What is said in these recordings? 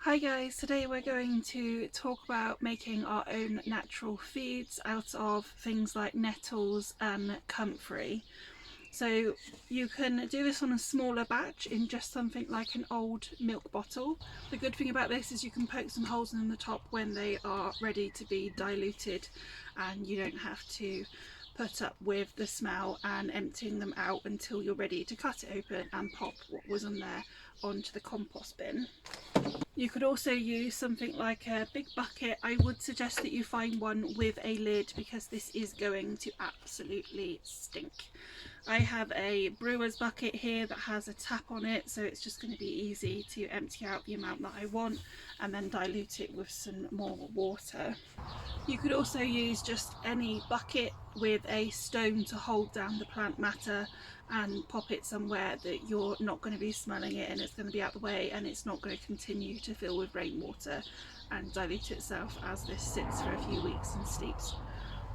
Hi guys, today we're going to talk about making our own natural feeds out of things like nettles and comfrey. So you can do this on a smaller batch in just something like an old milk bottle. The good thing about this is you can poke some holes in the top when they are ready to be diluted, and you don't have to put up with the smell and emptying them out until you're ready to cut it open and pop what was on there onto the compost bin. You could also use something like a big bucket. I would suggest that you find one with a lid because this is going to absolutely stink. I have a brewer's bucket here that has a tap on it, so it's just going to be easy to empty out the amount that I want and then dilute it with some more water. You could also use just any bucket with a stone to hold down the plant matter and pop it somewhere that you're not going to be smelling it, and it's going to be out the way and it's not going to continue to fill with rainwater and dilute itself as this sits for a few weeks and steeps.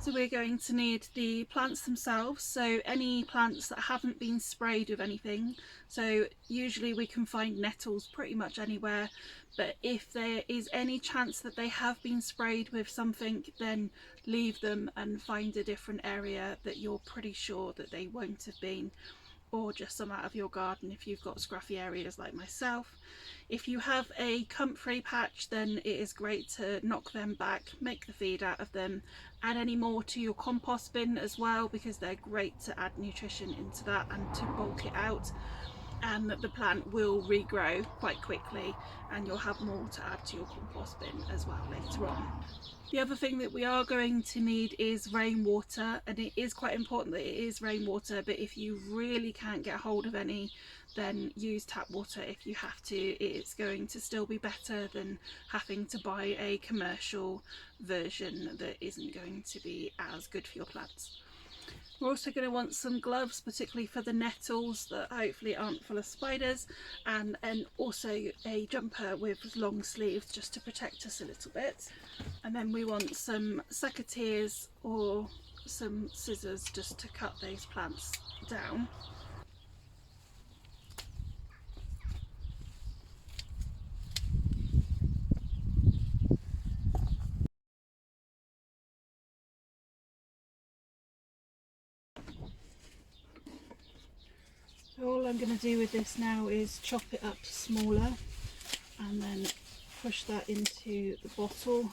So we're going to need the plants themselves, so any plants that haven't been sprayed with anything. So usually we can find nettles pretty much anywhere, but if there is any chance that they have been sprayed with something, then leave them and find a different area that you're pretty sure that they won't have been, or just some out of your garden if you've got scruffy areas like myself. If you have a comfrey patch, then it is great to knock them back, make the feed out of them, add any more to your compost bin as well, because they're great to add nutrition into that and to bulk it out, and that the plant will regrow quite quickly and you'll have more to add to your compost bin as well later on. The other thing that we are going to need is rainwater, and it is quite important that it is rainwater, but if you really can't get hold of any, then use tap water if you have to. It's going to still be better than having to buy a commercial version that isn't going to be as good for your plants. We're also going to want some gloves, particularly for the nettles that hopefully aren't full of spiders, and also a jumper with long sleeves just to protect us a little bit. And then we want some secateurs or some scissors just to cut those plants down. So all I'm going to do with this now is chop it up smaller and then push that into the bottle.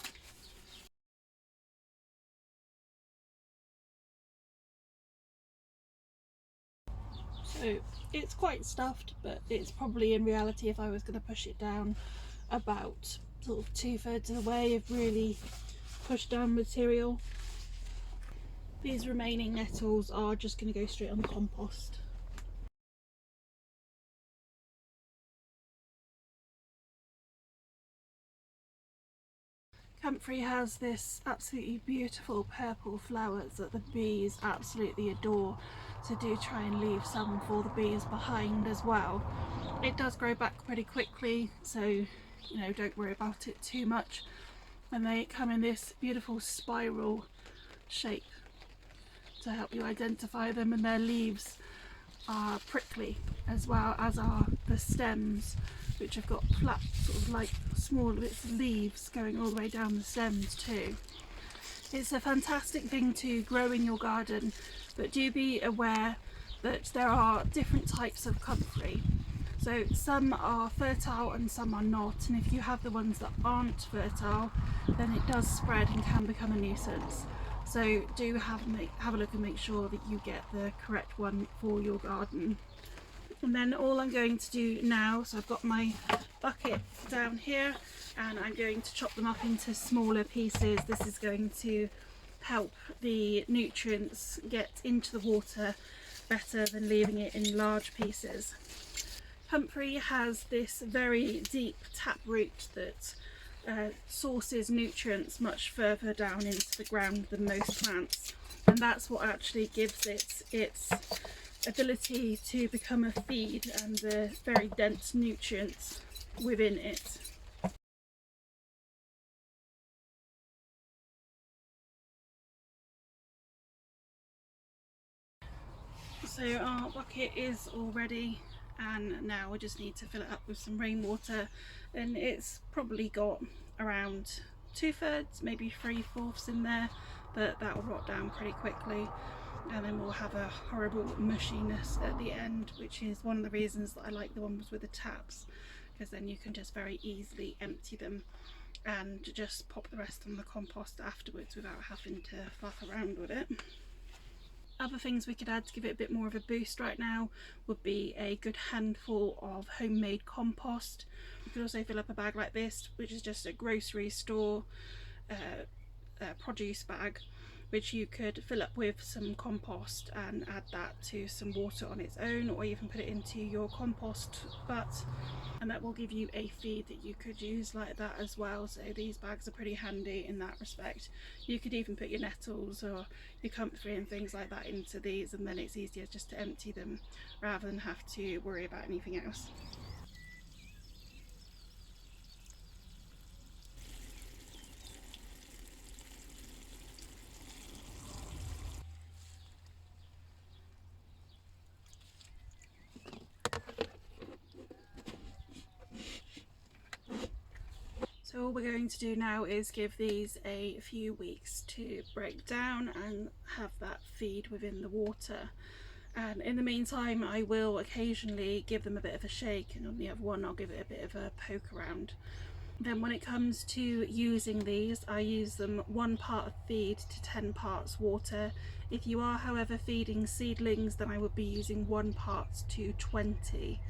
So it's quite stuffed, but it's probably, in reality, if I was going to push it down, about sort of 2/3 of the way of really pushed down material. These remaining nettles are just going to go straight on the compost. Comfrey has this absolutely beautiful purple flowers that the bees absolutely adore, so do try and leave some for the bees behind as well. It does grow back pretty quickly, so don't worry about it too much, and they come in this beautiful spiral shape to help you identify them, and their leaves are prickly as well as are the stems, which have got flat sort of like small bits of leaves going all the way down the stems too. It's a fantastic thing to grow in your garden, but do be aware that there are different types of comfrey. So some are fertile and some are not, and if you have the ones that aren't fertile, then it does spread and can become a nuisance. So do have a look and make sure that you get the correct one for your garden. And then all I'm going to do now, so I've got my bucket down here and I'm going to chop them up into smaller pieces. This is going to help the nutrients get into the water better than leaving it in large pieces. Comfrey has this very deep tap root that sources nutrients much further down into the ground than most plants, and that's what actually gives it its ability to become a feed and the very dense nutrients within it. So our bucket is all ready and now I just need to fill it up with some rainwater, and it's probably got around 2/3, maybe 3/4 in there, but that will rot down pretty quickly, and then we'll have a horrible mushiness at the end, which is one of the reasons that I like the ones with the taps, because then you can just very easily empty them and just pop the rest on the compost afterwards without having to faff around with it. Other things we could add to give it a bit more of a boost right now would be a good handful of homemade compost. You could also fill up a bag like this, which is just a grocery store produce bag, which you could fill up with some compost and add that to some water on its own, or even put it into your compost butt, and that will give you a feed that you could use like that as well. So these bags are pretty handy in that respect. You could even put your nettles or your comfrey and things like that into these, and then it's easier just to empty them rather than have to worry about anything else. So all we're going to do now is give these a few weeks to break down and have that feed within the water. And in the meantime, I will occasionally give them a bit of a shake, and on the other one I'll give it a bit of a poke around. Then when it comes to using these, I use them 1 part of feed to 10 parts water. If you are, however, feeding seedlings, then I would be using 1 part to 20.